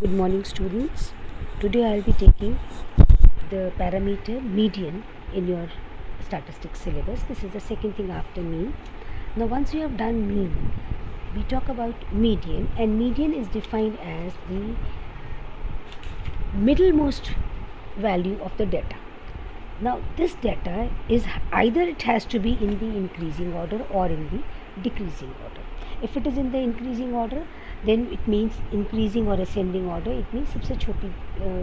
Good morning, students. Today I'll be taking the parameter median in your statistics syllabus. This is the second thing after mean. Now once you have done mean, we talk about median, and median is defined as the middlemost value of the data. Now this data is either it has to be in the increasing order or in the decreasing order. If it is in the increasing order, then it means increasing और ascending order. It means सबसे छोटी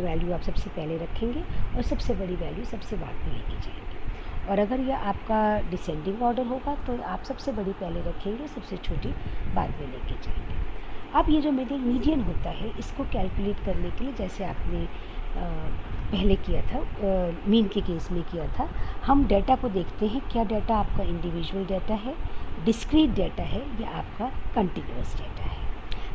value आप सबसे पहले रखेंगे और सबसे बड़ी वैल्यू सबसे बाद में लेके जाएंगे। और अगर यह आपका डिसेंडिंग ऑर्डर होगा तो आप सबसे बड़ी पहले रखेंगे, सबसे छोटी बाद में लेके जाएंगे। अब ये जो मीडियन होता है, इसको कैलकुलेट करने के लिए जैसे आपने पहले किया था, मीन के केस में किया था, हम डाटा को देखते हैं क्या डाटा आपका इंडिविजुअल डाटा है, डिस्क्रीट डाटा है या आपका कंटिन्यूअस डाटा है।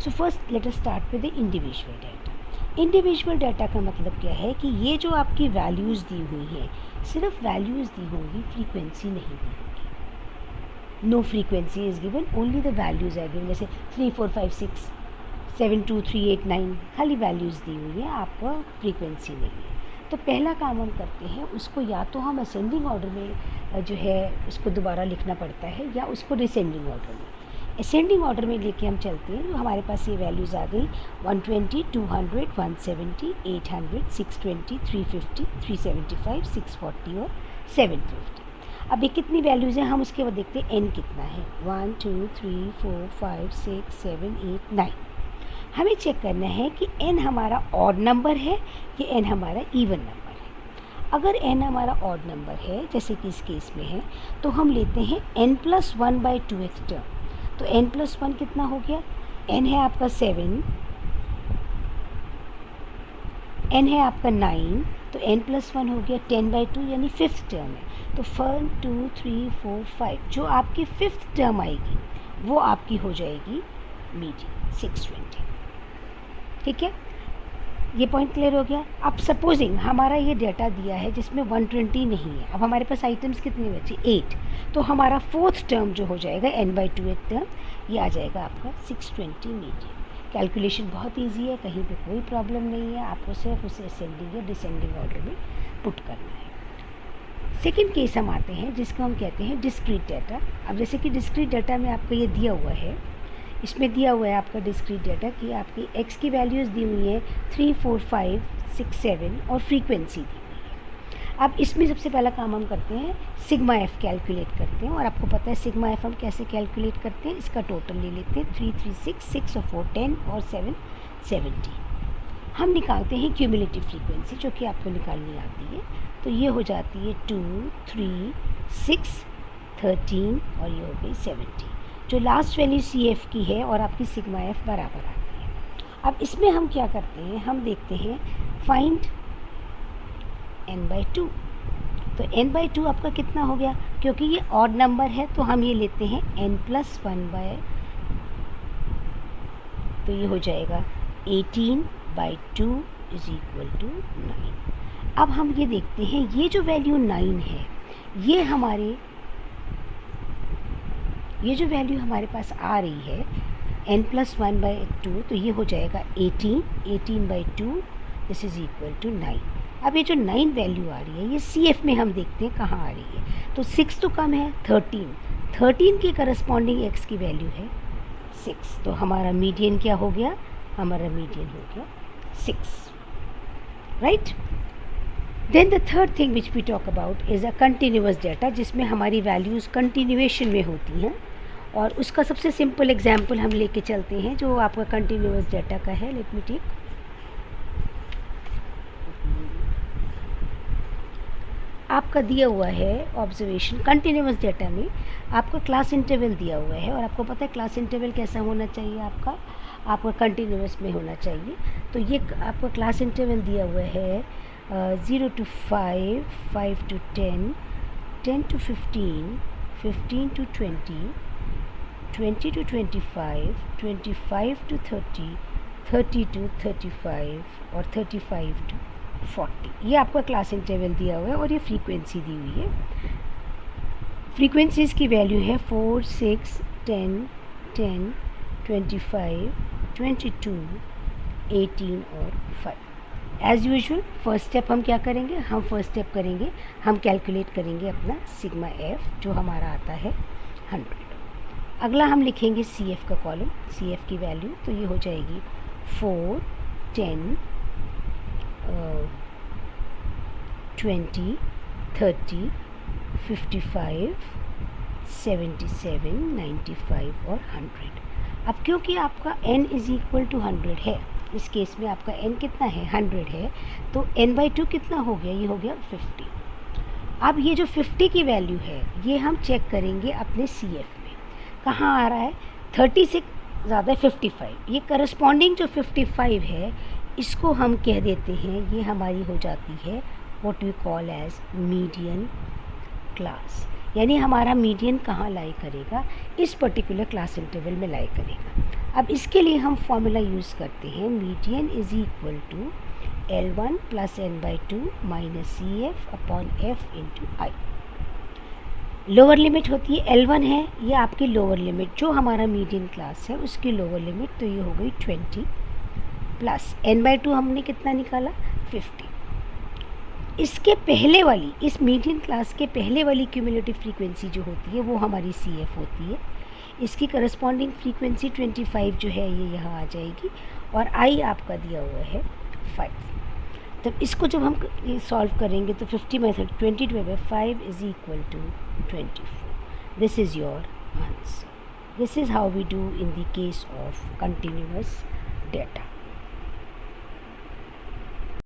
So first let us start with the individual data. Individual data का मतलब क्या है कि ये जो आपकी वैल्यूज़ दी हुई हैं, सिर्फ वैल्यूज़ दी होंगी, फ्रीक्वेंसी नहीं दी होगी। No frequency is given, only the values are given. जैसे 3 4 5 6 7 2 3 8 9 खाली वैल्यूज़ दी हुई है, आपका फ्रीक्वेंसी नहीं है। तो पहला काम हम करते हैं, उसको या तो हम असेंडिंग ऑर्डर में जो है उसको दोबारा लिखना पड़ता है या उसको डिसेंडिंग ऑर्डर में। असेंडिंग ऑर्डर में लेके हम चलते हैं। हमारे पास ये वैल्यूज़ आ गई 120 200 170 800 620 350 375 640 और 750। अब ये कितनी वैल्यूज़ हैं हम उसके बाद देखते हैं एन कितना है। 1 2 3 4 5 6 7 8 9। हमें चेक करना है कि एन हमारा ऑड नंबर है कि एन हमारा इवन नंबर है। अगर एन हमारा ऑड नंबर है, जैसे कि इस केस में है, तो हम लेते हैं n+1/2th टर्म। तो n+1 कितना हो गया? n है आपका 7, n है आपका 9, तो n+1 हो गया 10/2 यानी 5th टर्म है। तो 1 2 3 4 5 जो आपकी 5th टर्म आएगी वो आपकी हो जाएगी मीडियन 620। ठीक है, ये पॉइंट क्लियर हो गया। अब सपोजिंग हमारा ये डाटा दिया है जिसमें 120 नहीं है। अब हमारे पास आइटम्स कितने बचे? 8। तो हमारा 4th टर्म जो हो जाएगा n/2th टर्म, ये आ जाएगा आपका 620 मीडियन। कैलकुलेशन बहुत इजी है, कहीं पे कोई प्रॉब्लम नहीं है, आपको सिर्फ उसे असेंडिंग या डिसेंडिंग ऑर्डर में पुट करना है। सेकेंड केस हम आते हैं जिसको हम कहते हैं डिस्क्रीट डाटा। अब जैसे कि डिस्क्रीट डाटा में आपको ये दिया हुआ है, इसमें दिया हुआ है आपका डिस्क्रीट डाटा कि आपकी x की वैल्यूज़ दी हुई है 3 4 5 6 7 और फ्रीक्वेंसी दी हुई है। अब इसमें सबसे पहला काम हम करते हैं, सिग्मा एफ कैलकुलेट करते हैं। और आपको पता है सिग्मा एफ हम कैसे कैलकुलेट करते हैं, इसका टोटल ले लेते हैं 3 3 6 6 और 4 10 और 7 17। हम निकालते हैं क्यूमुलेटिव फ्रीक्वेंसी जो कि आपको निकालनी आती है। तो ये हो जाती है 2 3 6 13 और ये हो गई 17। जो लास्ट वैल्यू सी एफ की है और आपकी सिग्मा एफ बराबर आती है। अब इसमें हम क्या करते हैं, हम देखते हैं फाइंड n/2। तो n/2 आपका कितना हो गया? क्योंकि ये ऑड नंबर है तो हम ये लेते हैं n+1/, तो ये हो जाएगा 18/2 इज इक्वल टू 9। अब हम ये देखते हैं, ये जो वैल्यू 9 है, ये जो वैल्यू हमारे पास आ रही है n+1/2, तो ये हो जाएगा 18/2 दिस इज़ इक्वल टू 9। अब ये जो 9 वैल्यू आ रही है ये सी एफ में हम देखते हैं कहाँ आ रही है। तो 6 तो कम है, 13 के करस्पॉन्डिंग x की वैल्यू है 6। तो हमारा मीडियन क्या हो गया? हमारा मीडियन हो गया 6, right. Then the third thing which we talk about is a continuous data, जिसमें हमारी वैल्यूज़ कंटिन्यूएशन में होती हैं। और उसका सबसे सिंपल एग्जांपल हम लेके चलते हैं जो आपका कंटिन्यूअस डाटा का है। लेट मी टेक, आपका दिया हुआ है ऑब्जर्वेशन। कंटिन्यूअस डाटा में आपका क्लास इंटरवल दिया हुआ है और आपको पता है क्लास इंटरवल कैसा होना चाहिए, आपका कंटिन्यूअस में होना चाहिए। तो ये आपका क्लास इंटरवल दिया हुआ है 0 to 5 5 to 10 10 to 15 15 to 20 20 to 25 25 to 30 30 to 35 और 35 to 40। ये आपका क्लास इंटरवल दिया हुआ है और ये फ्रीक्वेंसी दी हुई है। फ्रीक्वेंसीज़ की वैल्यू है 4 6 10 10 25 22 18 और 5। एज़ यूजुअल फर्स्ट स्टेप हम क्या करेंगे, हम फर्स्ट स्टेप करेंगे, हम कैलकुलेट करेंगे अपना सिग्मा एफ जो हमारा आता है 100। अगला हम लिखेंगे सी एफ का कॉलम, सी एफ की वैल्यू, तो ये हो जाएगी 4, 10, 20, 30, 55, 77, 95 और 100। अब क्योंकि आपका n इज़ इक्वल टू 100 है, इस केस में आपका n कितना है 100 है, तो n/2 कितना हो गया, ये हो गया 50। अब ये जो 50 की वैल्यू है ये हम चेक करेंगे अपने सी एफ में, कहाँ आ रहा है, 30 से ज़्यादा 55, ये करस्पॉन्डिंग जो 55 है इसको हम कह देते हैं, ये हमारी हो जाती है what we call as median class, यानी हमारा मीडियन कहाँ लाई करेगा, इस पर्टिकुलर क्लास इंटरवल में लाई करेगा। अब इसके लिए हम फॉर्मूला यूज़ करते हैं, median is equal to L1 plus n/2 minus c f upon f into i. Lower limit होती है L1 है, ये आपकी लोअर लिमिट जो हमारा मीडियन क्लास है उसकी लोअर लिमिट, तो ये हो गई 20 प्लस n/2 हमने कितना निकाला 50। इसके पहले वाली, इस मीडियन क्लास के पहले वाली क्यूमुलेटिव फ्रीक्वेंसी जो होती है वो हमारी सी एफ होती है, इसकी करस्पॉन्डिंग फ्रीक्वेंसी 25 जो है ये यहाँ आ जाएगी, और आई आपका दिया हुआ है 5। तब इसको जब हम सॉल्व करेंगे तो 50 में से 20 divide by 5 is equal to 24। This is your answer. This is how we do in the case of continuous data.